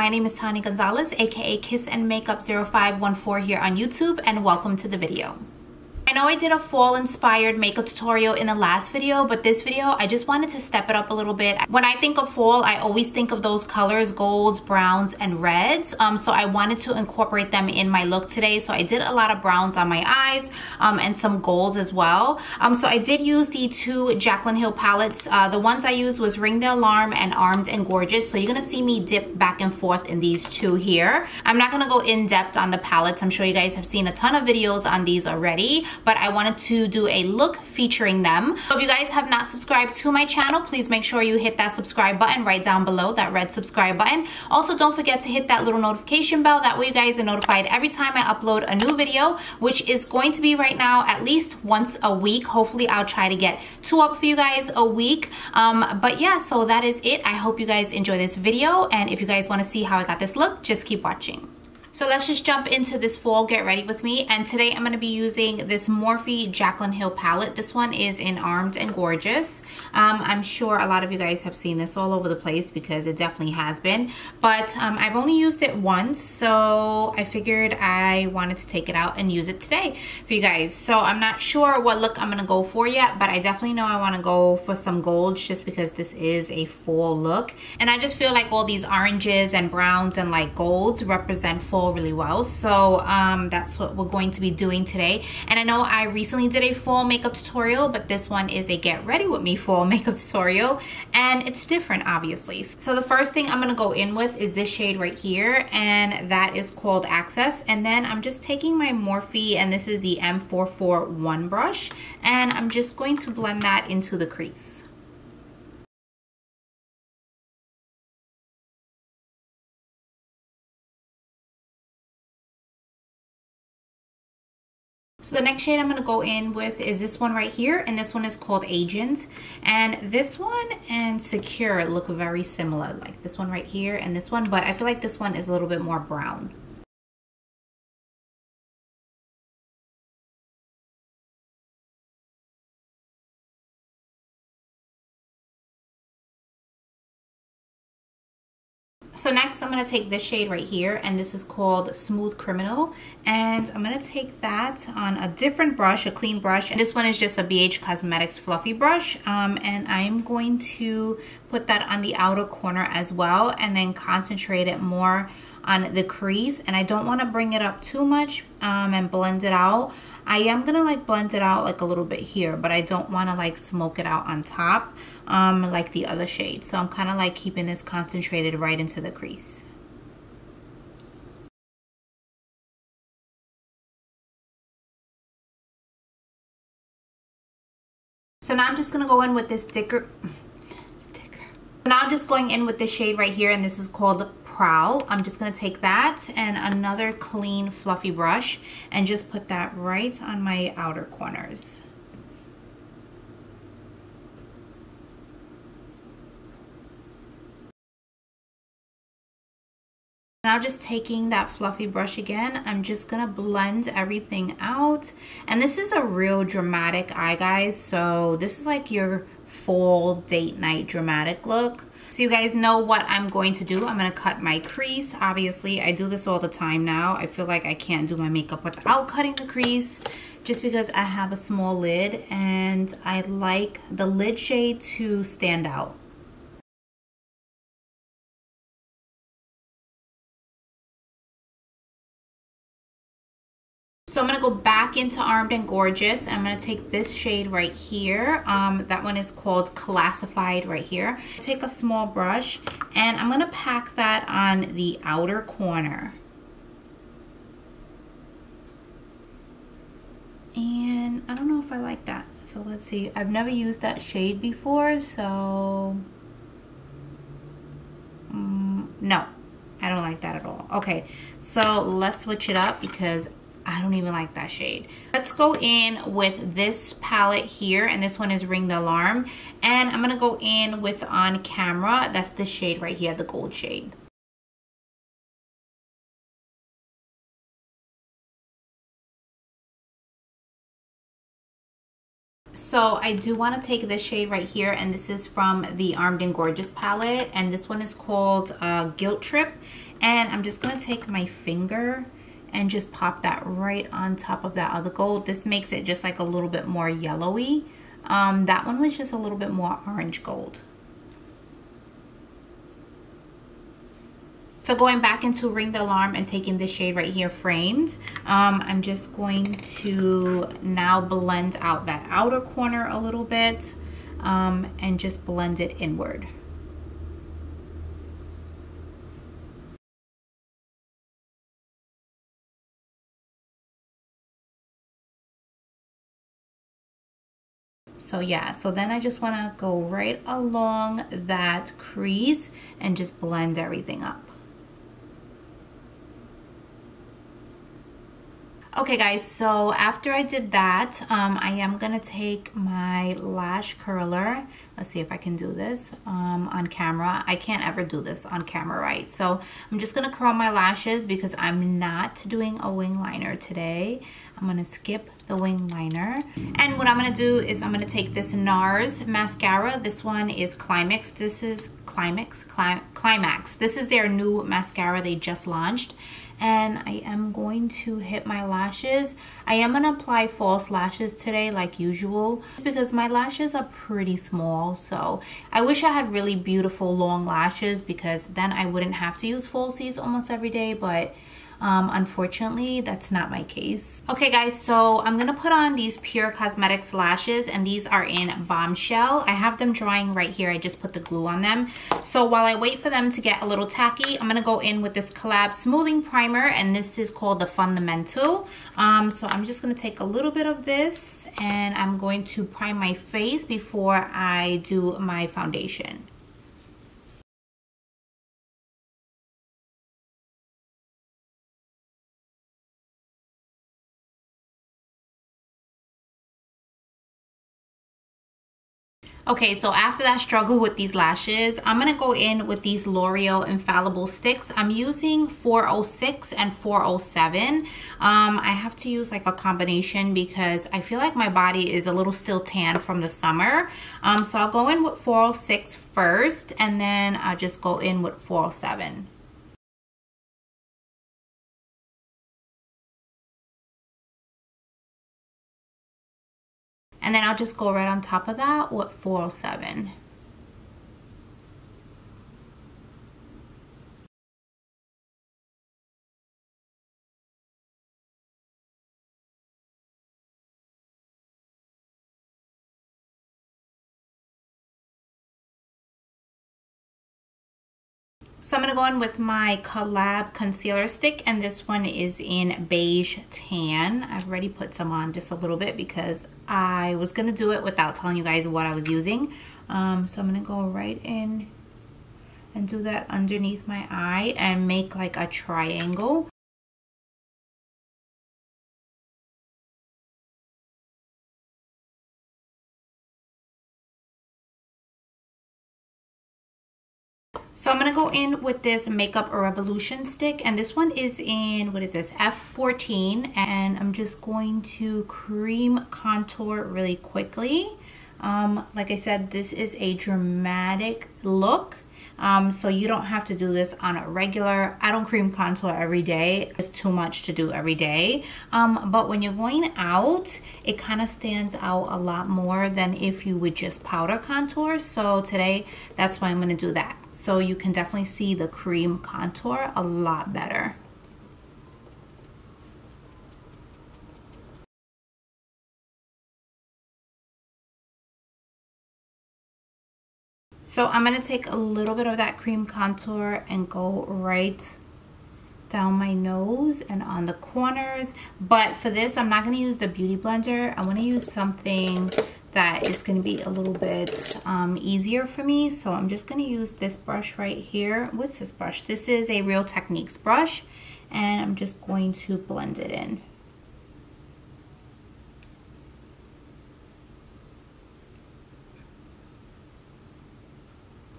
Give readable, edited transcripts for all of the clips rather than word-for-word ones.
my name is Tani Gonzalez, aka Kiss and Makeup 0514 here on YouTube, and welcome to the video. I know I did a fall inspired makeup tutorial in the last video, but this video I just wanted to step it up a little bit. When I think of fall, I always think of those colors, golds, browns, and reds. So I wanted to incorporate them in my look today. So I did a lot of browns on my eyes and some golds as well. So I did use the two Jaclyn Hill palettes. The ones I used was Ring the Alarm and Armed and Gorgeous. So you're gonna see me dip back and forth in these two here. I'm not gonna go in depth on the palettes. I'm sure you guys have seen a ton of videos on these already, but I wanted to do a look featuring them. So if you guys have not subscribed to my channel, please make sure you hit that subscribe button right down below, that red subscribe button. Also, don't forget to hit that little notification bell. That way you guys are notified every time I upload a new video, which is going to be right now at least once a week. Hopefully I'll try to get 2 up for you guys a week. But yeah, so that is it. I hope you guys enjoy this video, and if you guys want to see how I got this look, just keep watching. So let's just jump into this fall get ready with me. And today I'm going to be using this Morphe Jaclyn Hill palette. This one is in Armed and Gorgeous. I'm sure a lot of you guys have seen this all over the place because it definitely has been. But I've only used it once, so I figured I wanted to take it out and use it today for you guys. So I'm not sure what look I'm going to go for yet, but I definitely know I want to go for some golds just because this is a fall look. And I just feel like all these oranges and browns and like golds represent fall really well, so that's what we're going to be doing today. And I know I recently did a fall makeup tutorial, but this one is a get ready with me fall makeup tutorial, and it's different obviously. So the first thing I'm going to go in with is this shade right here, and that is called Access. And then I'm just taking my Morphe, and this is the M441 brush, and I'm just going to blend that into the crease. So the next shade I'm going to go in with is this one right here, and this one is called Agent. And this one and Secure look very similar, like this one right here and this one, but I feel like this one is a little bit more brown. So next I'm going to take this shade right here, and this is called Smooth Criminal, and I'm going to take that on a different brush, a clean brush. And this one is just a BH Cosmetics fluffy brush, and I'm going to put that on the outer corner as well, and then concentrate it more on the crease. And I don't want to bring it up too much and blend it out. I am gonna like blend it out like a little bit here, but I don't want to like smoke it out on top like the other shade. So I'm kind of like keeping this concentrated right into the crease. So now I'm just gonna go in with this sticker. Now I'm just going in with this shade right here, and this is called Prowl. I'm just going to take that and another clean fluffy brush and just put that right on my outer corners. Now just taking that fluffy brush again, I'm just gonna blend everything out. And this is a real dramatic eye, guys, so this is like your fall date night dramatic look. So you guys know what I'm going to do. I'm going to cut my crease. Obviously, I do this all the time now. I feel like I can't do my makeup without cutting the crease just because I have a small lid and I like the lid shade to stand out. So I'm going to go back into Armed and Gorgeous, and I'm going to take this shade right here. That one is called Classified right here. Take a small brush, and I'm going to pack that on the outer corner. And I don't know if I like that. So let's see. I've never used that shade before, so no, I don't like that at all. Okay, so let's switch it up because I don't even like that shade. Let's go in with this palette here, and this one is Ring the Alarm, and I'm gonna go in with On Camera. That's the shade right here, the gold shade. So I do want to take this shade right here, and this is from the Armed and Gorgeous palette, and this one is called Guilt Trip. And I'm just gonna take my finger and just pop that right on top of that other gold. This makes it just like a little bit more yellowy. That one was just a little bit more orange gold. So going back into Ring the Alarm and taking this shade right here, Framed, I'm just going to now blend out that outer corner a little bit and just blend it inward. So yeah, so then I just want to go right along that crease and just blend everything up. Okay guys, so after I did that, I am gonna take my lash curler. Let's see if I can do this on camera. I can't ever do this on camera, right? So I'm just gonna curl my lashes because I'm not doing a wing liner today. I'm gonna skip the wing liner. And what I'm gonna do is I'm gonna take this NARS mascara. This one is Climax. This is Climax. This is their new mascara they just launched. And I am going to hit my lashes. I am gonna apply false lashes today like usual because my lashes are pretty small. So I wish I had really beautiful long lashes because then I wouldn't have to use falsies almost every day, but unfortunately that's not my case. Okay guys, so I'm gonna put on these Pure Cosmetics lashes, and these are in Bombshell. I have them drying right here. I just put the glue on them. So while I wait for them to get a little tacky, I'm gonna go in with this Collab smoothing primer, and this is called the Fundamental. So I'm just gonna take a little bit of this and I'm going to prime my face before I do my foundation. Okay, so after that struggle with these lashes, I'm gonna go in with these L'Oreal Infallible sticks. I'm using 406 and 407. I have to use like a combination because I feel like my body is a little still tan from the summer. So I'll go in with 406 first, and then I'll just go in with 407. And then I'll just go right on top of that with 407. So I'm going to go in with my Collab concealer stick, and this one is in Beige Tan. I've already put some on just a little bit because I was going to do it without telling you guys what I was using. So I'm going to go right in and do that underneath my eye and make like a triangle. So I'm going to go in with this Makeup Revolution stick, and this one is in, what is this, F14, and I'm just going to cream contour really quickly. Like I said, this is a dramatic look, so you don't have to do this on a regular. I don't cream contour every day. It's too much to do every day. But when you're going out, it kind of stands out a lot more than if you would just powder contour. So today, that's why I'm going to do that. So you can definitely see the cream contour a lot better. So I'm going to take a little bit of that cream contour and go right down my nose and on the corners. But for this, I'm not going to use the Beauty Blender. I want to use something that is going to be a little bit easier for me. So I'm just going to use this brush right here. What's this brush? This is a Real Techniques brush, and I'm just going to blend it in.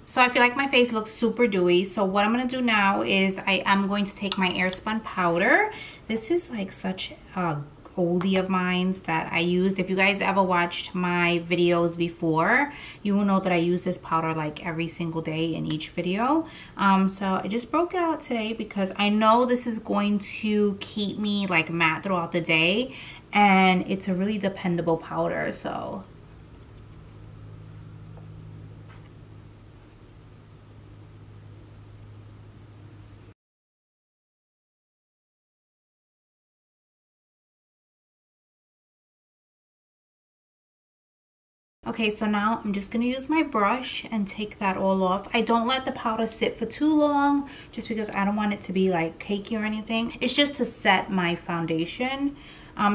So I feel like my face looks super dewy. So what I'm going to do now is I am going to take my Airspun powder. This is like such a oldie of mine that I used. If you guys ever watched my videos before, you will know that I use this powder like every single day in each video. So I just broke it out today because I know this is going to keep me like matte throughout the day, and it's a really dependable powder. So okay, so now I'm just gonna use my brush and take that all off. I don't let the powder sit for too long just because I don't want it to be like cakey or anything. It's just to set my foundation.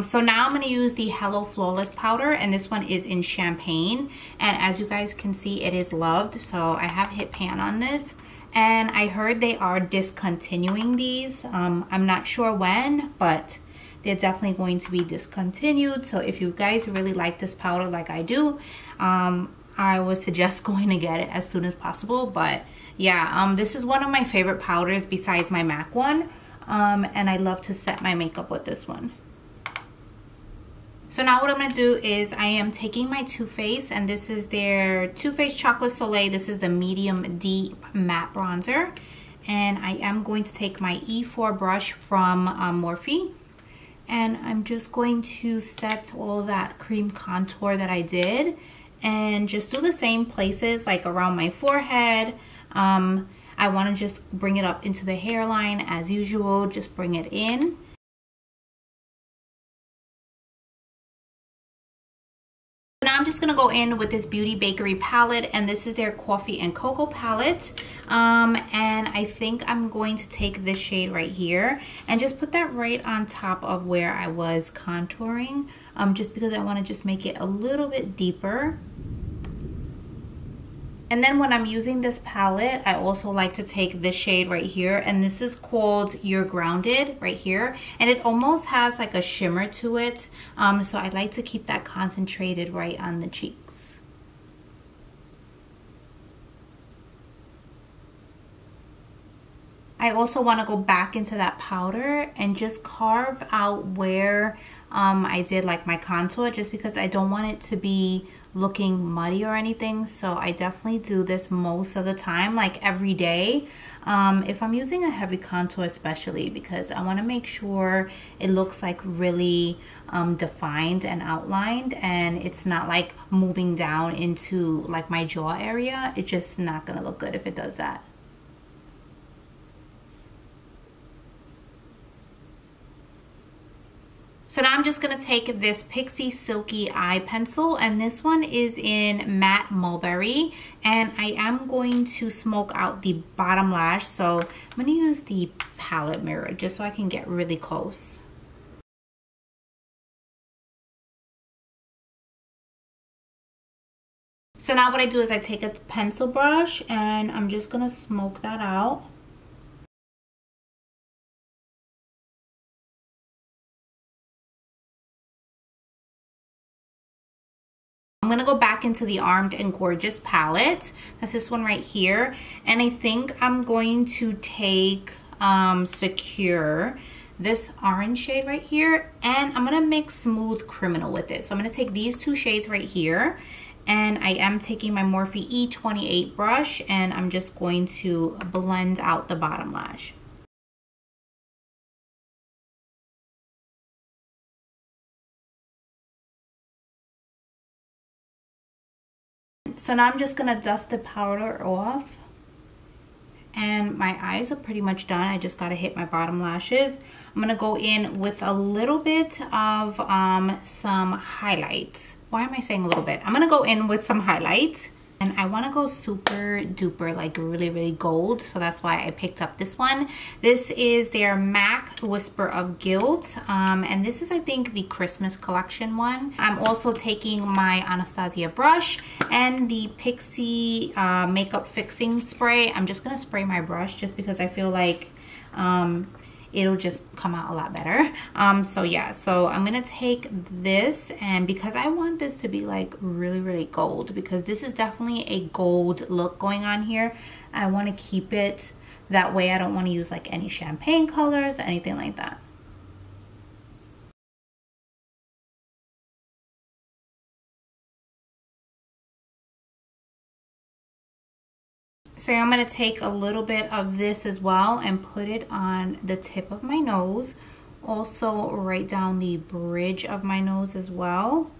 So now I'm gonna use the Hello Flawless powder, and this one is in Champagne. And as you guys can see, it is loved. So I have hit pan on this, and I heard they are discontinuing these. I'm not sure when, but they're definitely going to be discontinued. So if you guys really like this powder like I do, I would suggest going to get it as soon as possible. But yeah, this is one of my favorite powders besides my MAC one, and I love to set my makeup with this one. So now what I'm going to do is I am taking my Too Faced, and this is their Too Faced Chocolate Soleil. This is the medium deep matte bronzer, and I am going to take my E4 brush from Morphe, and I'm just going to set all that cream contour that I did and just do the same places like around my forehead. I want to just bring it up into the hairline as usual, just bring it in. Now I'm just going to go in with this Beauty Bakerie palette, and this is their Coffee and Cocoa palette. And I think I'm going to take this shade right here and just put that right on top of where I was contouring, just because I want to just make it a little bit deeper. And then when I'm using this palette, I also like to take this shade right here, and this is called You're Grounded right here, and it almost has like a shimmer to it, so I like to keep that concentrated right on the cheeks. I also want to go back into that powder and just carve out where I did like my contour, just because I don't want it to be looking muddy or anything. So I definitely do this most of the time, like every day, if I'm using a heavy contour especially, because I want to make sure it looks like really defined and outlined, and it's not like moving down into like my jaw area. It's just not gonna look good if it does that. So now I'm just going to take this Pixie Silky Eye Pencil, and this one is in Matte Mulberry, and I am going to smoke out the bottom lash. So I'm going to use the palette mirror just so I can get really close. So now what I do is I take a pencil brush and I'm just going to smoke that out. I'm going to go back into the Armed and Gorgeous palette. That's this one right here. And I think I'm going to take Secure, this orange shade right here, and I'm going to mix Smooth Criminal with it. So I'm going to take these two shades right here, and I am taking my Morphe E28 brush, and I'm just going to blend out the bottom lash. So now I'm just going to dust the powder off, and my eyes are pretty much done. I just got to hit my bottom lashes. I'm going to go in with a little bit of some highlights. Why am I saying a little bit? I'm going to go in with some highlights, and I want to go super duper like really gold, so that's why I picked up this one. This is their MAC Whisper of Guilt, and this is I think the Christmas collection one. I'm also taking my Anastasia brush and the Pixie makeup fixing spray. I'm just gonna spray my brush just because I feel like it'll just come out a lot better. So yeah, so I'm gonna take this, and because I want this to be like really gold, because this is definitely a gold look going on here, I want to keep it that way. I don't want to use like any champagne colors or anything like that. So I'm going to take a little bit of this as well and put it on the tip of my nose. Also right down the bridge of my nose as well.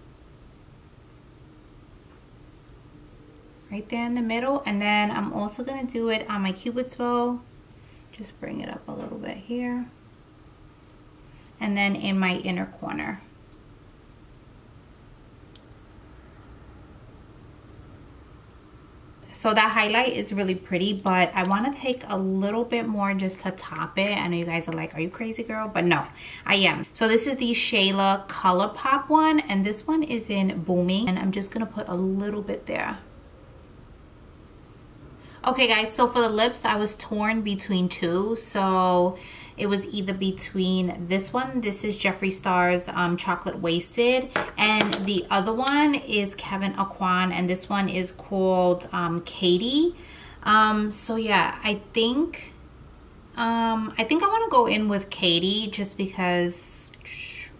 Right there in the middle. And then I'm also going to do it on my Cupid's bow. Just bring it up a little bit here. And then in my inner corner. So that highlight is really pretty, but I want to take a little bit more just to top it. I know you guys are like, are you crazy, girl? But no, I am. So this is the Shayla Color Pop one, and this one is in Booming, and I'm just going to put a little bit there. Okay guys, so for the lips, I was torn between two. So it was either between this one, this is Jeffree Star's Chocolate Wasted, and the other one is Kevyn Aucoin, and this one is called Katie. So yeah, I think I want to go in with Katie just because,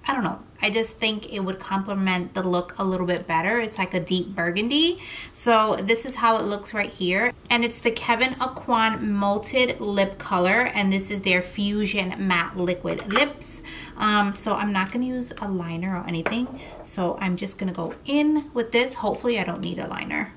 I don't know, I just think it would complement the look a little bit better. It's like a deep burgundy. So this is how it looks right here. And it's the Kevyn Aucoin Malted Lip Color. And this is their Fusion Matte Liquid Lips. So I'm not going to use a liner or anything. So I'm just going to go in with this. Hopefully I don't need a liner.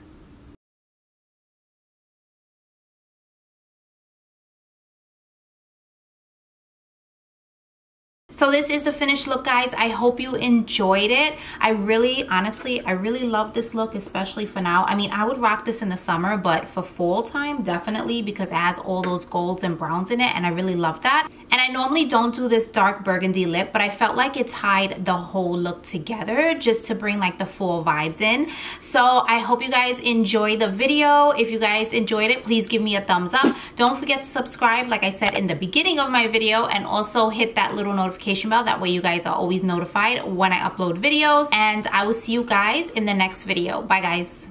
So this is the finished look, guys. I hope you enjoyed it. I really, honestly, I really love this look, especially for now. I mean, I would rock this in the summer, but for fall time, definitely, because it has all those golds and browns in it, and I really love that. And I normally don't do this dark burgundy lip, but I felt like it tied the whole look together just to bring like the fall vibes in. So I hope you guys enjoyed the video. If you guys enjoyed it, please give me a thumbs up. Don't forget to subscribe, like I said in the beginning of my video, and also hit that little notification bell. That way you guys are always notified when I upload videos, and I will see you guys in the next video. Bye guys.